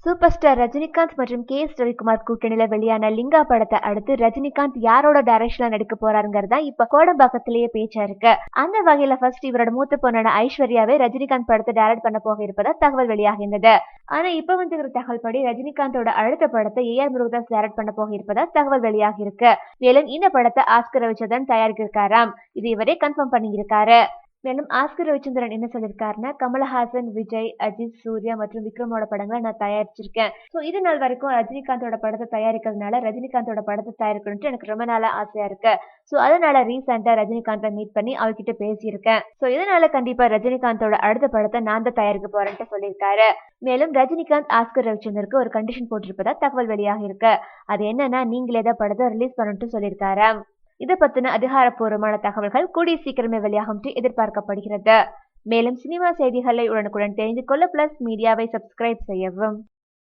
Super star Rajinikanth மற்றும் K S Ravikumar கூட்டணியில வெளியான லிங்கா படத்தை அடுத்து ரஜினிகாந்த் யாரோட டைரக்ஷன்ல நடிக்க போறாருங்கிறதா இப்ப கோடம்பாக்கத்திலேயே பேச்சா இருக்கு. அந்த வகையில ஃபர்ஸ்ட் இவரோட மூத்த பொண்ணான ஐஸ்வர்யாவே ரஜினிகாந்த் படத்தை டைரக்ட் பண்ண போக இருப்பதா தகவல் வெளியாகிருந்தது. ஆனா இப்ப வந்துகிற தகவல் படி ரஜினிகாந்தோட அடுத்த படத்தை ஏஆர் முருகதாஸ் டைரக்ட் பண்ண போக இருப்பதா தகவல் வெளியாகி இருக்கு. மேலும் இந்த படத்தை ஆஸ்கர் ரவிச்சந்திரன் தயாரிக்கிறாராம். இது இவரே கன்ஃபார்ம் பண்ணியிருக்காரு. மேலும் ஆஸ்கர் ரவிச்சந்திரன் என்ன சொல்லியிருக்காருன்னா, கமலஹாசன், விஜய், அஜித், சூர்யா மற்றும் விக்ரமோட படங்களை நான் தயாரிச்சிருக்கேன். ஸோ இது நாள் வரைக்கும் ரஜினிகாந்தோட படத்தை தயாரிக்கிறதுனால ரஜினிகாந்தோட படத்தை தயாரிக்கணும்ட்டு எனக்கு ரொம்ப நாளா ஆசையா இருக்கு. ஸோ அதனால ரீசெண்டா ரஜினிகாந்தை மீட் பண்ணி அவர்கிட்ட பேசியிருக்கேன். ஸோ இதனால கண்டிப்பா ரஜினிகாந்தோட அடுத்த படத்தை நான் தான் தயாரிக்க போறேன்ட்டு சொல்லியிருக்காரு. மேலும் ரஜினிகாந்த் ஆஸ்கர் ரவிச்சந்தருக்கு ஒரு கண்டிஷன் போட்டிருப்பதா தகவல் வெளியாக இருக்கு. அது என்னன்னா, நீங்களே தான் படத்தை ரிலீஸ் பண்ணணும்ட்டு சொல்லியிருக்காரு. இதை பத்தின அதிகாரப்பூர்வமான தகவல்கள் கூடிய சீக்கிரமே வெளியாகும் எதிர்பார்க்கப்படுகிறது. மேலும் சினிமா செய்திகளை உடனுக்குடன் தெரிந்து கொள்ள பிளஸ் மீடியாவை சப்ஸ்கிரைப் செய்யவும்.